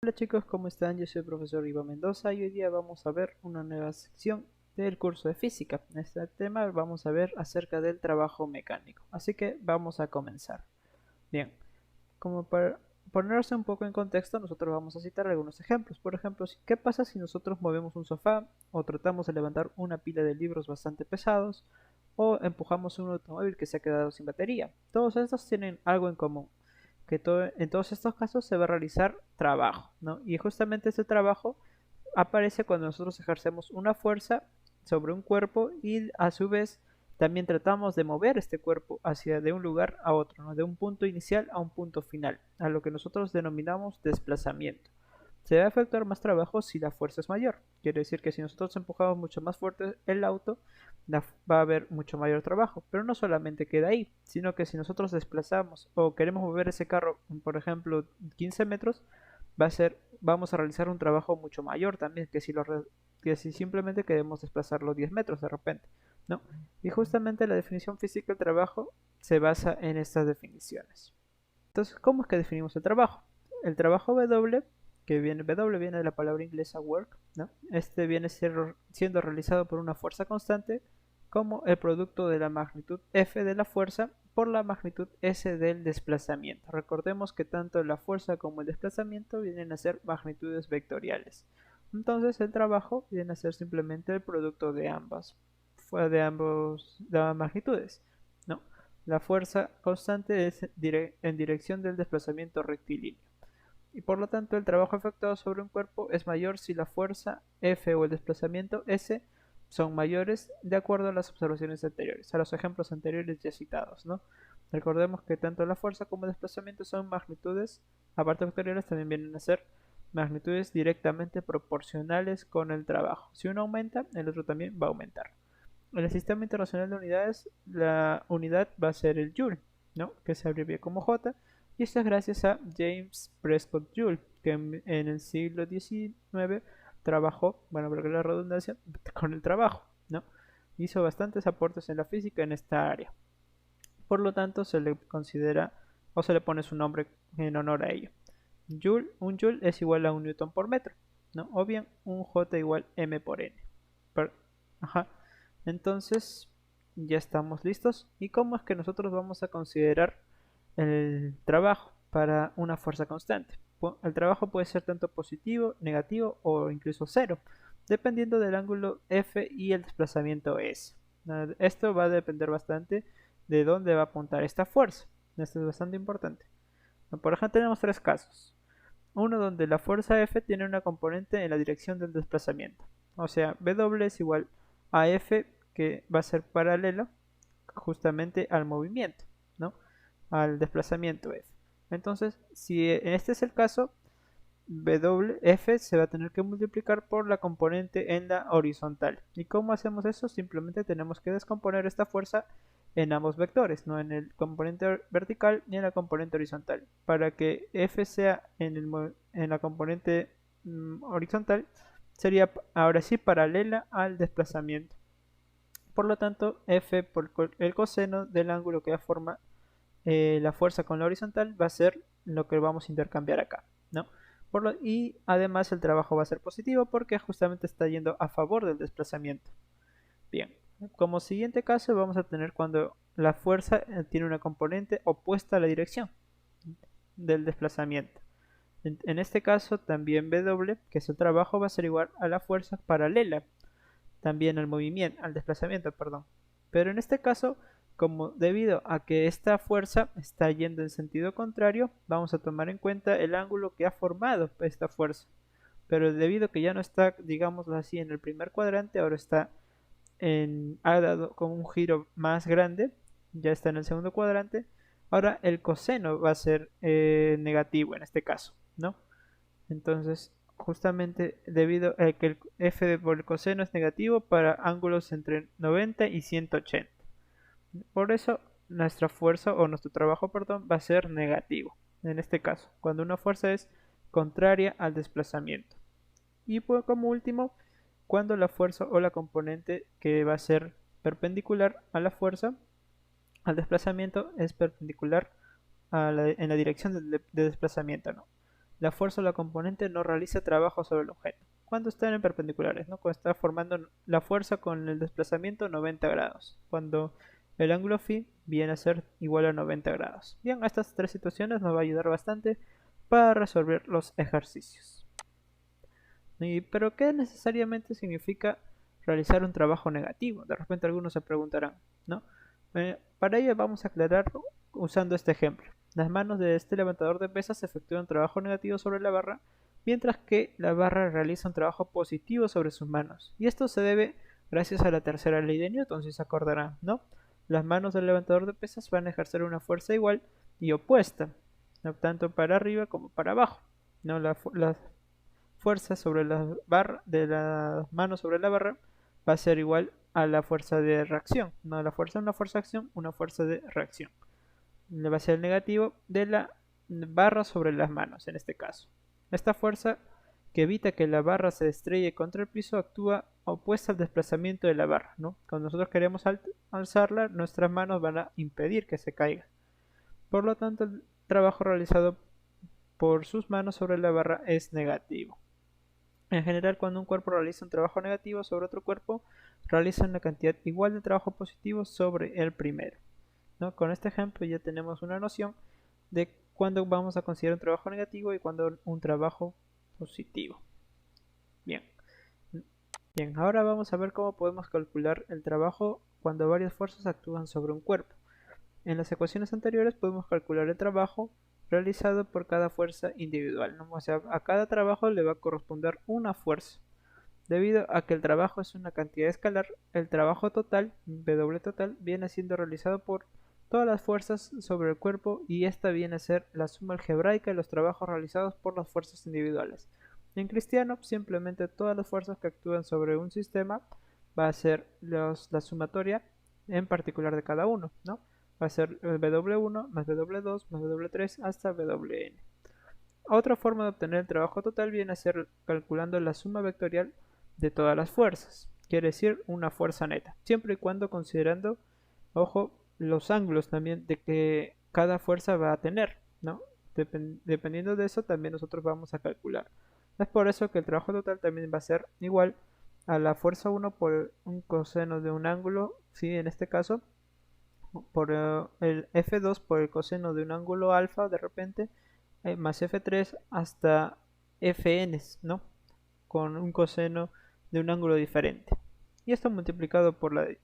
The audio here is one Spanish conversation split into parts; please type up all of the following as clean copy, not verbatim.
Hola chicos, ¿cómo están? Yo soy el profesor Iván Mendoza y hoy día vamos a ver una nueva sección del curso de física. En este tema vamos a ver acerca del trabajo mecánico. Así que vamos a comenzar. Bien, como para ponerse un poco en contexto, nosotros vamos a citar algunos ejemplos. Por ejemplo, ¿qué pasa si nosotros movemos un sofá o tratamos de levantar una pila de libros bastante pesados o empujamos un automóvil que se ha quedado sin batería? Todos estos tienen algo en común, que en todos estos casos se va a realizar trabajo, ¿no? Y justamente este trabajo aparece cuando nosotros ejercemos una fuerza sobre un cuerpo y a su vez también tratamos de mover este cuerpo hacia de un lugar a otro, ¿no? De un punto inicial a un punto final, a lo que nosotros denominamos desplazamiento. Se va a efectuar más trabajo si la fuerza es mayor. Quiere decir que si nosotros empujamos mucho más fuerte el auto, va a haber mucho mayor trabajo. Pero no solamente queda ahí, sino que si nosotros desplazamos o queremos mover ese carro, por ejemplo, 15 metros, vamos a realizar un trabajo mucho mayor también que si simplemente queremos desplazarlo 10 metros de repente, ¿no? Y justamente la definición física del trabajo se basa en estas definiciones. Entonces, ¿cómo es que definimos el trabajo? El trabajo W viene de la palabra inglesa work, ¿no? Este viene siendo realizado por una fuerza constante como el producto de la magnitud F de la fuerza por la magnitud S del desplazamiento. Recordemos que tanto la fuerza como el desplazamiento vienen a ser magnitudes vectoriales. Entonces el trabajo viene a ser simplemente el producto de de ambas magnitudes, ¿no? La fuerza constante es en dirección del desplazamiento rectilíneo. Y por lo tanto el trabajo efectuado sobre un cuerpo es mayor si la fuerza F o el desplazamiento S son mayores de acuerdo a las observaciones anteriores, a los ejemplos anteriores ya citados, ¿no? Recordemos que tanto la fuerza como el desplazamiento son magnitudes, aparte vectoriales también vienen a ser magnitudes directamente proporcionales con el trabajo. Si uno aumenta, el otro también va a aumentar. En el sistema internacional de unidades, la unidad va a ser el Joule, ¿no? Que se abrevia como J, y esto es gracias a James Prescott Joule, que en el siglo XIX trabajó, bueno, pero que la redundancia, con el trabajo, ¿no? Hizo bastantes aportes en la física en esta área. Por lo tanto, se le considera o se le pone su nombre en honor a ello. Un Joule es igual a un Newton por metro, ¿no? O bien un J igual M por N. Per- Ajá. Entonces, ya estamos listos. ¿Y cómo es que nosotros vamos a considerar el trabajo para una fuerza constante? El trabajo puede ser tanto positivo, negativo o incluso cero, dependiendo del ángulo F y el desplazamiento S. Esto va a depender bastante de dónde va a apuntar esta fuerza. Esto es bastante importante. Por ejemplo, tenemos tres casos. Uno donde la fuerza F tiene una componente en la dirección del desplazamiento. O sea, W es igual a F, que va a ser paralela justamente al movimiento, ¿no? Al desplazamiento F. Entonces, si este es el caso, WF se va a tener que multiplicar por la componente en la horizontal. ¿Y cómo hacemos eso? Simplemente tenemos que descomponer esta fuerza en ambos vectores, no en el componente vertical ni en la componente horizontal. Para que F sea en la componente horizontal, sería ahora sí paralela al desplazamiento. Por lo tanto, F por el coseno del ángulo que da forma la fuerza con la horizontal va a ser lo que vamos a intercambiar acá, ¿no? Y además el trabajo va a ser positivo porque justamente está yendo a favor del desplazamiento. Bien, como siguiente caso vamos a tener cuando la fuerza tiene una componente opuesta a la dirección del desplazamiento. En este caso también W, que es el trabajo, va a ser igual a la fuerza paralela también al movimiento, al desplazamiento, perdón. Pero en este caso, como debido a que esta fuerza está yendo en sentido contrario, vamos a tomar en cuenta el ángulo que ha formado esta fuerza. Pero debido a que ya no está, digamos así, en el primer cuadrante, ahora ha dado con un giro más grande, ya está en el segundo cuadrante, ahora el coseno va a ser negativo en este caso, ¿no? Entonces, justamente debido a que el f por el coseno es negativo para ángulos entre 90 y 180. Por eso, nuestra fuerza o nuestro trabajo, perdón, va a ser negativo. En este caso, cuando una fuerza es contraria al desplazamiento. Y pues, como último, cuando la fuerza o la componente que va a ser perpendicular a la fuerza, al desplazamiento, es perpendicular en la dirección de desplazamiento, ¿no? la fuerza o la componente no realiza trabajo sobre el objeto. Cuando están en perpendiculares, ¿no? Cuando está formando la fuerza con el desplazamiento 90 grados. Cuando el ángulo phi viene a ser igual a 90 grados. Bien, estas tres situaciones nos va a ayudar bastante para resolver los ejercicios. Pero ¿qué necesariamente significa realizar un trabajo negativo? De repente algunos se preguntarán, ¿no? Para ello vamos a aclararlo usando este ejemplo. Las manos de este levantador de pesas efectúan un trabajo negativo sobre la barra, mientras que la barra realiza un trabajo positivo sobre sus manos. Y esto se debe gracias a la tercera ley de Newton, si se acordarán, ¿no? Las manos del levantador de pesas van a ejercer una fuerza igual y opuesta, ¿no? Tanto para arriba como para abajo, ¿no? La fuerza sobre de las manos sobre la barra va a ser igual a la fuerza de reacción. No la fuerza de una fuerza de acción, una fuerza de reacción. Le va a ser el negativo de la barra sobre las manos, en este caso. Esta fuerza que evita que la barra se estrelle contra el piso actúa opuesta al desplazamiento de la barra, ¿no? Cuando nosotros queremos alzarla, nuestras manos van a impedir que se caiga. Por lo tanto, el trabajo realizado por sus manos sobre la barra es negativo. En general, cuando un cuerpo realiza un trabajo negativo sobre otro cuerpo, realiza una cantidad igual de trabajo positivo sobre el primero, ¿no? Con este ejemplo ya tenemos una noción de cuándo vamos a considerar un trabajo negativo y cuándo un trabajo positivo. Bien, ahora vamos a ver cómo podemos calcular el trabajo cuando varias fuerzas actúan sobre un cuerpo. En las ecuaciones anteriores podemos calcular el trabajo realizado por cada fuerza individual, ¿no? O sea, a cada trabajo le va a corresponder una fuerza. Debido a que el trabajo es una cantidad escalar, el trabajo total, W total, viene siendo realizado por todas las fuerzas sobre el cuerpo y esta viene a ser la suma algebraica de los trabajos realizados por las fuerzas individuales. En cristiano, simplemente todas las fuerzas que actúan sobre un sistema va a ser la sumatoria en particular de cada uno, ¿no? Va a ser W1 más W2 más W3 hasta Wn. Otra forma de obtener el trabajo total viene a ser calculando la suma vectorial de todas las fuerzas, quiere decir una fuerza neta, siempre y cuando considerando, ojo, los ángulos también de que cada fuerza va a tener, ¿no? Dependiendo de eso también nosotros vamos a calcular. Es por eso que el trabajo total también va a ser igual a la fuerza 1 por un coseno de un ángulo, ¿sí? En este caso, por el F2 por el coseno de un ángulo alfa de repente, más F3 hasta Fn, ¿no? Con un coseno de un ángulo diferente. Y esto multiplicado por el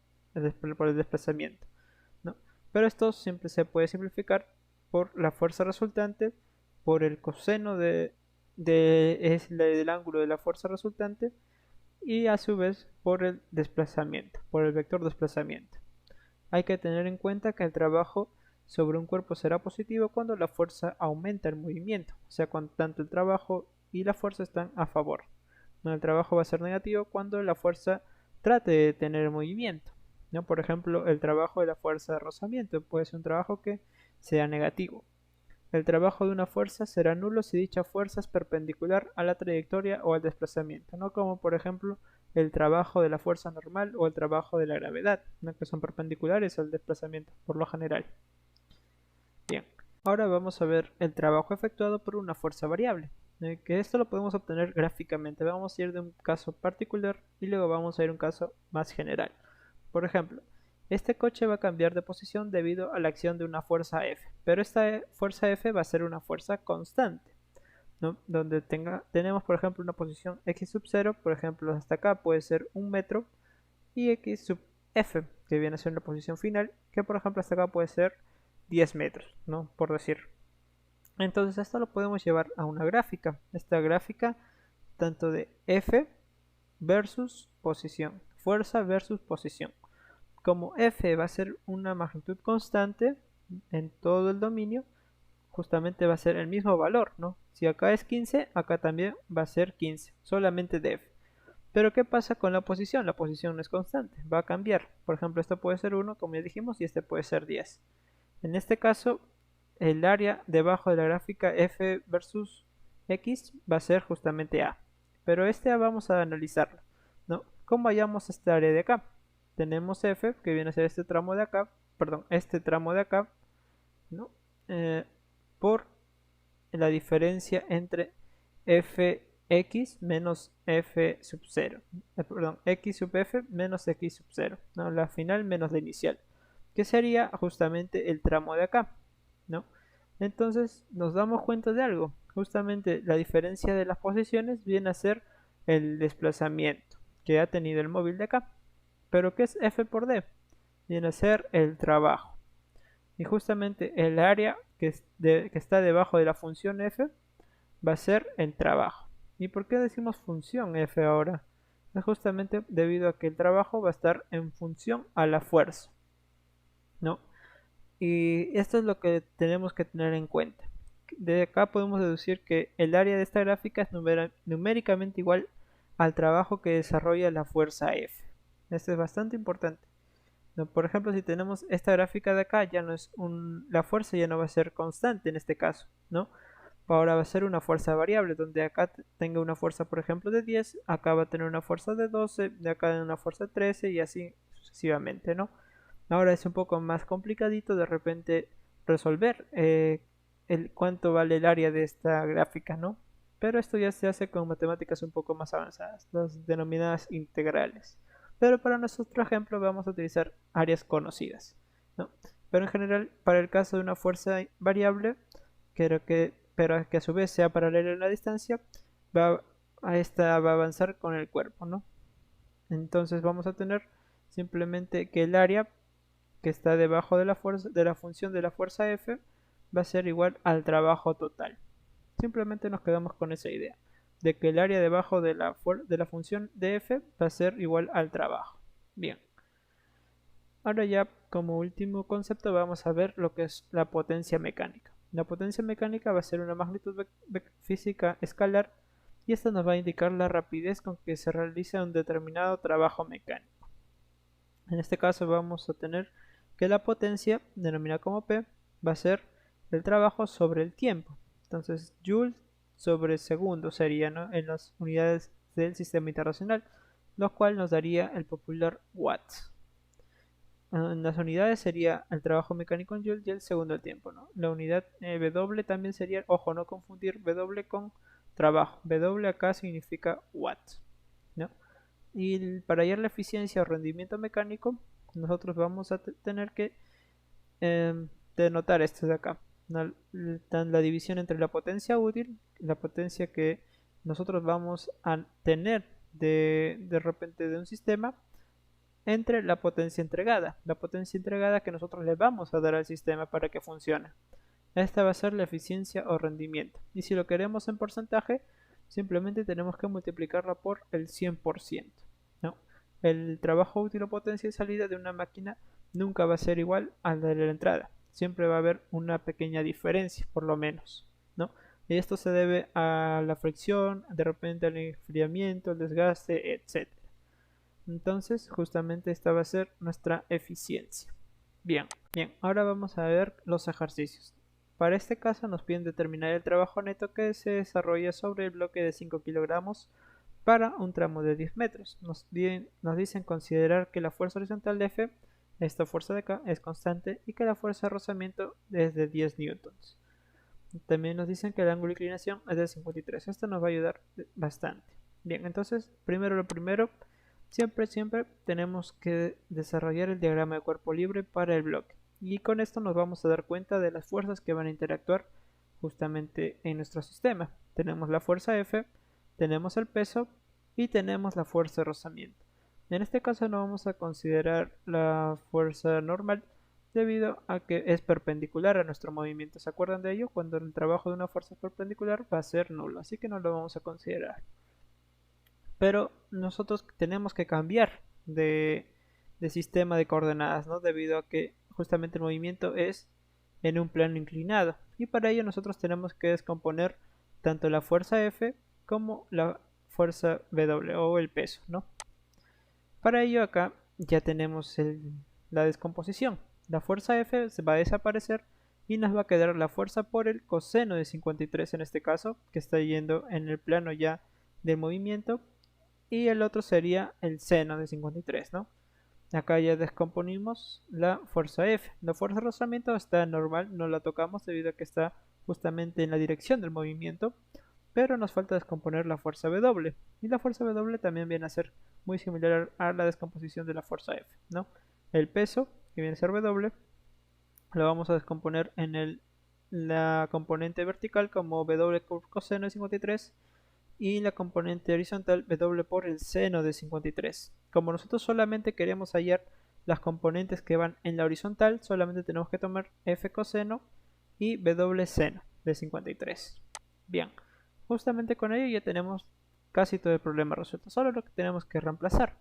desplazamiento, ¿no? Pero esto siempre se puede simplificar por la fuerza resultante, por el coseno del ángulo de la fuerza resultante y a su vez por el desplazamiento, por el vector desplazamiento. Hay que tener en cuenta que el trabajo sobre un cuerpo será positivo cuando la fuerza aumenta el movimiento, o sea, cuando tanto el trabajo y la fuerza están a favor. El trabajo va a ser negativo cuando la fuerza trate de detener el movimiento, ¿no? Por ejemplo, el trabajo de la fuerza de rozamiento puede ser un trabajo que sea negativo. El trabajo de una fuerza será nulo si dicha fuerza es perpendicular a la trayectoria o al desplazamiento, ¿no? Como por ejemplo el trabajo de la fuerza normal o el trabajo de la gravedad, ¿no? Que son perpendiculares al desplazamiento por lo general. Bien, ahora vamos a ver el trabajo efectuado por una fuerza variable, que esto lo podemos obtener gráficamente. Vamos a ir de un caso particular y luego vamos a ir a un caso más general. Por ejemplo, este coche va a cambiar de posición debido a la acción de una fuerza F, pero esta fuerza F va a ser una fuerza constante, ¿no? Donde tenemos por ejemplo una posición x sub 0, por ejemplo hasta acá puede ser 1 metro, y x sub F, que viene a ser una posición final, que por ejemplo hasta acá puede ser 10 metros, ¿no? Por decir. Entonces esto lo podemos llevar a una gráfica. Esta gráfica tanto de F versus posición, fuerza versus posición. Como F va a ser una magnitud constante en todo el dominio, justamente va a ser el mismo valor, ¿no? Si acá es 15, acá también va a ser 15, solamente de F. Pero ¿qué pasa con la posición? La posición no es constante, va a cambiar. Por ejemplo, esto puede ser 1, como ya dijimos, y este puede ser 10. En este caso, el área debajo de la gráfica F versus X va a ser justamente A. Pero este A vamos a analizarlo, ¿no? ¿Cómo hallamos esta área de acá? Tenemos F, que viene a ser este tramo de acá, ¿no? Por la diferencia entre fx menos f sub 0, perdón, x sub f menos x sub 0, ¿no? La final menos la inicial, que sería justamente el tramo de acá, ¿no? Entonces nos damos cuenta de algo, justamente la diferencia de las posiciones viene a ser el desplazamiento que ha tenido el móvil de acá. Pero ¿qué es f por d? Viene a ser el trabajo. Y justamente el área que está debajo de la función f va a ser el trabajo. ¿Y por qué decimos función f ahora? Es justamente debido a que el trabajo va a estar en función a la fuerza, ¿no? Y esto es lo que tenemos que tener en cuenta. De acá podemos deducir que el área de esta gráfica es numéricamente igual al trabajo que desarrolla la fuerza F. Esto es bastante importante. ¿No? Por ejemplo, si tenemos esta gráfica de acá, ya no es la fuerza ya no va a ser constante en este caso, ¿no? Ahora va a ser una fuerza variable, donde acá tenga una fuerza, por ejemplo, de 10, acá va a tener una fuerza de 12, de acá una fuerza de 13 y así sucesivamente, ¿no? Ahora es un poco más complicadito de repente resolver el cuánto vale el área de esta gráfica, ¿no? Pero esto ya se hace con matemáticas un poco más avanzadas, las denominadas integrales. Pero para nuestro ejemplo vamos a utilizar áreas conocidas, ¿no? Pero en general, para el caso de una fuerza variable, pero que a su vez sea paralela en la distancia, esta va a avanzar con el cuerpo, ¿no? Entonces vamos a tener simplemente que el área que está debajo de la función de la fuerza F va a ser igual al trabajo total. Simplemente nos quedamos con esa idea de que el área debajo de la función de F va a ser igual al trabajo. Bien. Ahora ya como último concepto vamos a ver lo que es la potencia mecánica. La potencia mecánica va a ser una magnitud física escalar y esta nos va a indicar la rapidez con que se realiza un determinado trabajo mecánico. En este caso vamos a tener que la potencia, denominada como P, va a ser el trabajo sobre el tiempo. Entonces, Joule sobre segundo sería, ¿no?, en las unidades del sistema internacional, lo cual nos daría el popular watts. En las unidades sería el trabajo mecánico en Joule y el segundo el tiempo, ¿no? La unidad W también sería, ojo, no confundir W con trabajo. W acá significa watts, ¿no? Y para hallar la eficiencia o rendimiento mecánico, nosotros vamos a tener que denotar esto de acá. La división entre la potencia útil, la potencia que nosotros vamos a tener de repente de un sistema, entre la potencia entregada que nosotros le vamos a dar al sistema para que funcione. Esta va a ser la eficiencia o rendimiento. Y si lo queremos en porcentaje, simplemente tenemos que multiplicarla por el 100%, ¿no? El trabajo útil o potencia de salida de una máquina nunca va a ser igual al de la entrada. Siempre va a haber una pequeña diferencia, por lo menos, ¿no? Y esto se debe a la fricción, de repente al enfriamiento, el desgaste, etc. Entonces, justamente esta va a ser nuestra eficiencia. Bien, ahora vamos a ver los ejercicios. Para este caso nos piden determinar el trabajo neto que se desarrolla sobre el bloque de 5 kilogramos para un tramo de 10 metros. Nos dicen considerar que la fuerza horizontal de F, esta fuerza de acá, es constante y que la fuerza de rozamiento es de 10 newtons. También nos dicen que el ángulo de inclinación es de 53. Esto nos va a ayudar bastante. Bien, entonces, primero lo primero, siempre tenemos que desarrollar el diagrama de cuerpo libre para el bloque. Y con esto nos vamos a dar cuenta de las fuerzas que van a interactuar justamente en nuestro sistema. Tenemos la fuerza F, tenemos el peso y tenemos la fuerza de rozamiento. En este caso no vamos a considerar la fuerza normal debido a que es perpendicular a nuestro movimiento. ¿Se acuerdan de ello? Cuando el trabajo de una fuerza es perpendicular va a ser nulo, así que no lo vamos a considerar. Pero nosotros tenemos que cambiar de sistema de coordenadas, ¿no? Debido a que justamente el movimiento es en un plano inclinado. Y para ello nosotros tenemos que descomponer tanto la fuerza F como la fuerza W o el peso, ¿no? Para ello acá ya tenemos la descomposición. La fuerza F se va a desaparecer y nos va a quedar la fuerza por el coseno de 53 en este caso, que está yendo en el plano ya del movimiento, y el otro sería el seno de 53, ¿no? Acá ya descomponimos la fuerza F. La fuerza de rozamiento está normal, no la tocamos debido a que está justamente en la dirección del movimiento, pero nos falta descomponer la fuerza W. Y la fuerza W también viene a ser muy similar a la descomposición de la fuerza F, ¿no? El peso, que viene a ser W, lo vamos a descomponer en la componente vertical como W por coseno de 53 y la componente horizontal W por el seno de 53. Como nosotros solamente queremos hallar las componentes que van en la horizontal, solamente tenemos que tomar F coseno y W seno de 53. Bien, justamente con ello ya tenemos casi todo el problema resuelto, solo lo que tenemos que reemplazar.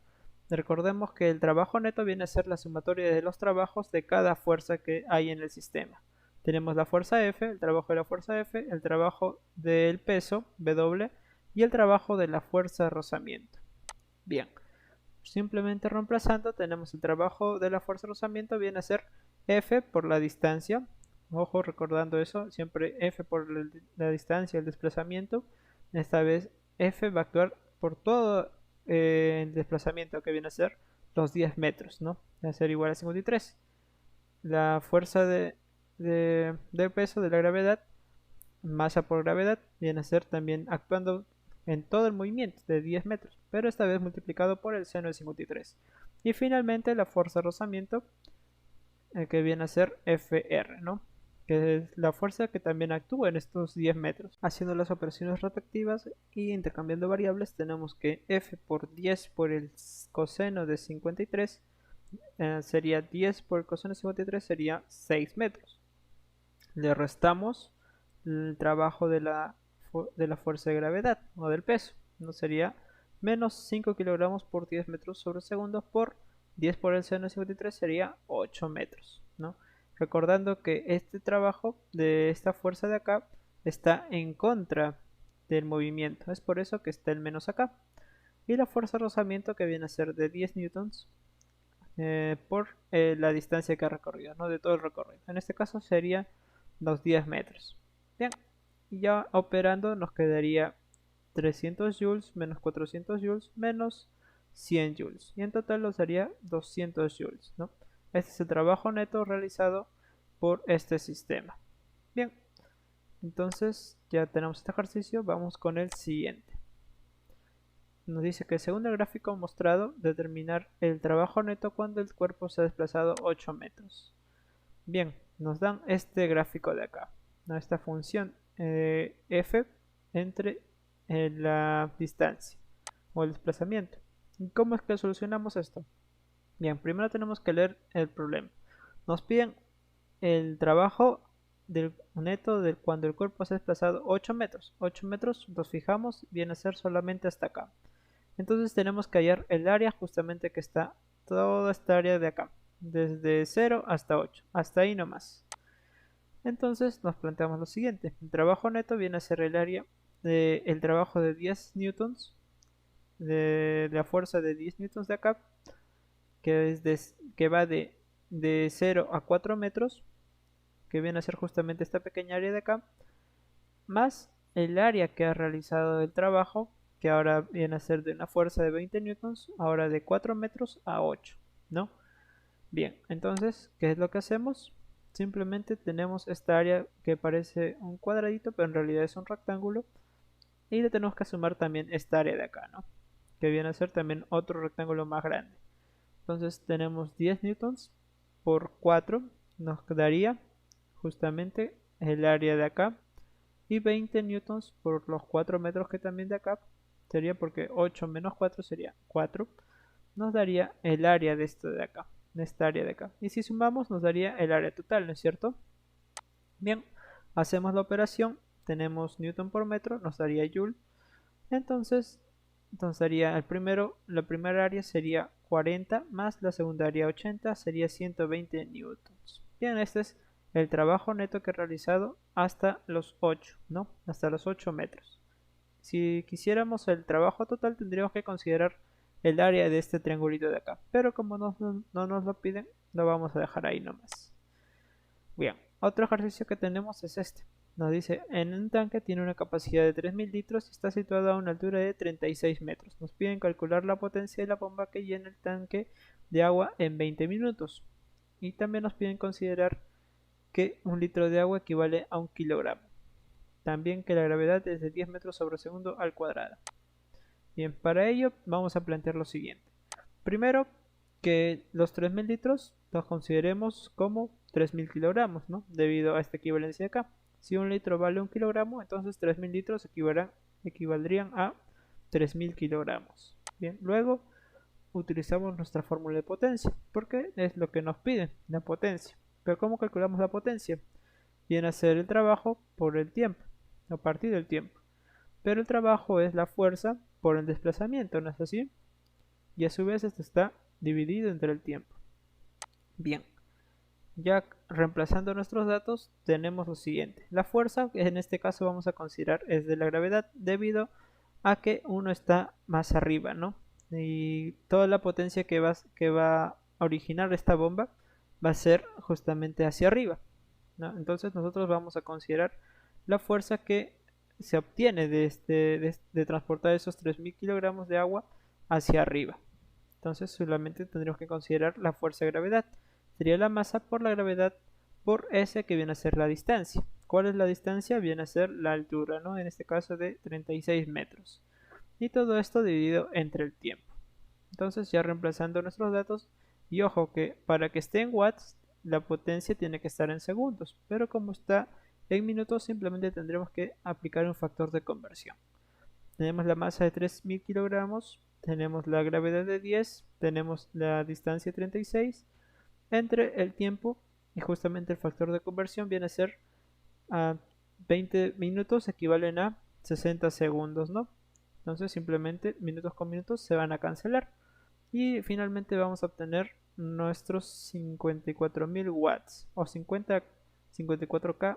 Recordemos que el trabajo neto viene a ser la sumatoria de los trabajos de cada fuerza que hay en el sistema. Tenemos la fuerza F, el trabajo de la fuerza F, el trabajo del peso, W, y el trabajo de la fuerza de rozamiento. Bien, simplemente reemplazando tenemos el trabajo de la fuerza de rozamiento viene a ser F por la distancia. Ojo, recordando eso, siempre F por la distancia, el desplazamiento. Esta vez F va a actuar por todo el desplazamiento, que viene a ser los 10 metros, ¿no? Va a ser igual a 53. La fuerza del peso de la gravedad, masa por gravedad, viene a ser también actuando en todo el movimiento de 10 metros, pero esta vez multiplicado por el seno de 53. Y finalmente la fuerza de rozamiento, que viene a ser Fr, ¿no? Que es la fuerza que también actúa en estos 10 metros. Haciendo las operaciones respectivas y intercambiando variables, tenemos que F por 10 por el coseno de 53 sería 10 por el coseno de 53 sería 6 metros. Le restamos el trabajo de la fuerza de gravedad o del peso, no sería menos 5 kilogramos por 10 metros sobre segundo por 10 por el seno de 53 sería 8 metros, ¿no? Recordando que este trabajo de esta fuerza de acá está en contra del movimiento, es por eso que está el menos acá. Y la fuerza de rozamiento, que viene a ser de 10 newtons por la distancia que ha recorrido, ¿no? De todo el recorrido. En este caso sería los 10 metros. Bien, y ya operando nos quedaría 300 joules menos 400 joules menos 100 joules. Y en total nos daría 200 joules, ¿no? Este es el trabajo neto realizado por este sistema. Bien, entonces ya tenemos este ejercicio, vamos con el siguiente. Nos dice que según el gráfico mostrado, determinar el trabajo neto cuando el cuerpo se ha desplazado 8 metros. Bien, nos dan este gráfico de acá, ¿no? Esta función f entre la distancia o el desplazamiento. ¿Cómo es que solucionamos esto? Bien, primero tenemos que leer el problema. Nos piden el trabajo del neto de cuando el cuerpo se ha desplazado 8 metros. 8 metros, nos fijamos, viene a ser solamente hasta acá. Entonces tenemos que hallar el área justamente que está toda esta área de acá, desde 0 hasta 8, hasta ahí nomás. Entonces nos planteamos lo siguiente: el trabajo neto viene a ser el área del trabajo de 10 newtons, de la fuerza de 10 newtons de acá, que va de 0 a 4 metros, que viene a ser justamente esta pequeña área de acá, más el área que ha realizado el trabajo, que ahora viene a ser de una fuerza de 20 newtons, ahora de 4 metros a 8, ¿no? Bien, entonces, ¿qué es lo que hacemos? Simplemente tenemos esta área que parece un cuadradito, pero en realidad es un rectángulo, y le tenemos que sumar también esta área de acá, ¿no? Que viene a ser también otro rectángulo más grande. Entonces tenemos 10 newtons por 4, nos daría justamente el área de acá, y 20 newtons por los 4 metros que también de acá, sería porque 8 menos 4 sería 4, nos daría el área de esto de acá, de esta área de acá. Y si sumamos nos daría el área total, ¿no es cierto? Bien, hacemos la operación, tenemos newton por metro, nos daría joule. Entonces daría la primera área sería 40 más la segunda área 80, sería 120 newtons. Bien, este es el trabajo neto que he realizado hasta los 8, ¿no? Hasta los 8 metros. Si quisiéramos el trabajo total, tendríamos que considerar el área de este triangulito de acá, pero como no nos lo piden, lo vamos a dejar ahí nomás. Bien, otro ejercicio que tenemos es este. Nos dice, en un tanque tiene una capacidad de 3000 litros y está situado a una altura de 36 metros. Nos piden calcular la potencia de la bomba que llena el tanque de agua en 20 minutos. Y también nos piden considerar que un litro de agua equivale a 1 kilogramo. también que la gravedad es de 10 metros sobre segundo al cuadrado. Bien, para ello vamos a plantear lo siguiente. Primero, que los 3000 litros los consideremos como 3000 kilogramos, ¿no? Debido a esta equivalencia acá. Si un litro vale 1 kilogramo, entonces 3000 litros equivaldrían a 3000 kilogramos. Bien, luego utilizamos nuestra fórmula de potencia, porque es lo que nos piden, la potencia. Pero ¿cómo calculamos la potencia? Viene a ser el trabajo por el tiempo, a partir del tiempo. Pero el trabajo es la fuerza por el desplazamiento, ¿no es así? Y a su vez esto está dividido entre el tiempo. Bien, ya reemplazando nuestros datos tenemos lo siguiente. La fuerza, que en este caso vamos a considerar, es de la gravedad debido a que uno está más arriba, ¿no? Y toda la potencia que va a originar esta bomba va a ser justamente hacia arriba, ¿no? Entonces nosotros vamos a considerar la fuerza que se obtiene de transportar esos 3000 kilogramos de agua hacia arriba. Entonces solamente tendríamos que considerar la fuerza de gravedad. Sería la masa por la gravedad por S, que viene a ser la distancia. ¿Cuál es la distancia? Viene a ser la altura, ¿no? En este caso de 36 metros. Y todo esto dividido entre el tiempo. Entonces ya reemplazando nuestros datos, y ojo que para que esté en watts, la potencia tiene que estar en segundos, pero como está en minutos, simplemente tendremos que aplicar un factor de conversión. Tenemos la masa de 3000 kilogramos, tenemos la gravedad de 10, tenemos la distancia 36, entre el tiempo y justamente el factor de conversión viene a ser a 20 minutos equivalen a 60 segundos, ¿no? Entonces simplemente minutos con minutos se van a cancelar y finalmente vamos a obtener nuestros 54.000 watts o 54k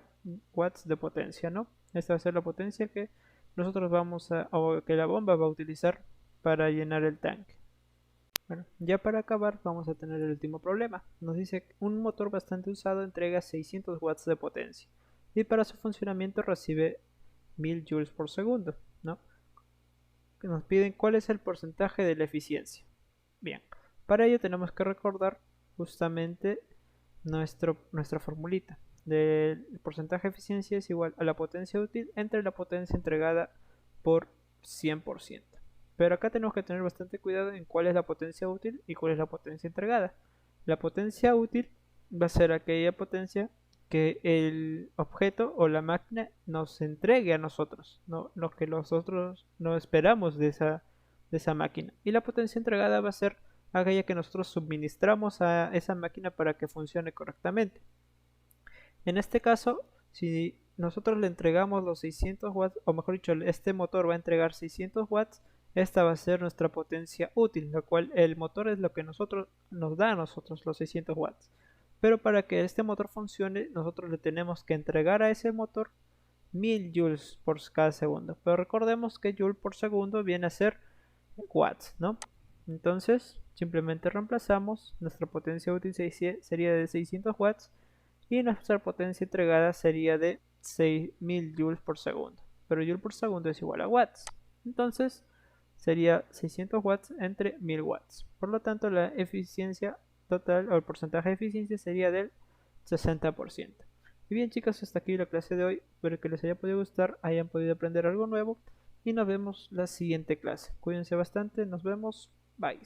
watts de potencia, ¿no? Esta va a ser la potencia que nosotros o que la bomba va a utilizar para llenar el tanque. Bueno, ya para acabar vamos a tener el último problema. Nos dice que un motor bastante usado entrega 600 watts de potencia y para su funcionamiento recibe 1000 joules por segundo, ¿no? Nos piden cuál es el porcentaje de la eficiencia. Bien, para ello tenemos que recordar justamente nuestra formulita. El porcentaje de eficiencia es igual a la potencia útil entre la potencia entregada por 100%. Pero acá tenemos que tener bastante cuidado en cuál es la potencia útil y cuál es la potencia entregada. La potencia útil va a ser aquella potencia que el objeto o la máquina nos entregue a nosotros, no lo que nosotros no esperamos de esa máquina. Y la potencia entregada va a ser aquella que nosotros suministramos a esa máquina para que funcione correctamente. En este caso, si nosotros le entregamos los 600 watts, o mejor dicho, este motor va a entregar 600 watts, esta va a ser nuestra potencia útil, lo cual el motor es lo que nos da a nosotros los 600 watts. Pero para que este motor funcione, nosotros le tenemos que entregar a ese motor 1000 joules por cada segundo. Pero recordemos que joule por segundo viene a ser watts, ¿no? Entonces, simplemente reemplazamos, nuestra potencia útil sería de 600 watts y nuestra potencia entregada sería de 6000 joules por segundo. Pero joule por segundo es igual a watts. Entonces, sería 600 watts entre 1000 watts. Por lo tanto, la eficiencia total o el porcentaje de eficiencia sería del 60%. Y bien, chicos, hasta aquí la clase de hoy. Espero que les haya podido gustar, hayan podido aprender algo nuevo y nos vemos la siguiente clase. Cuídense bastante, nos vemos, bye.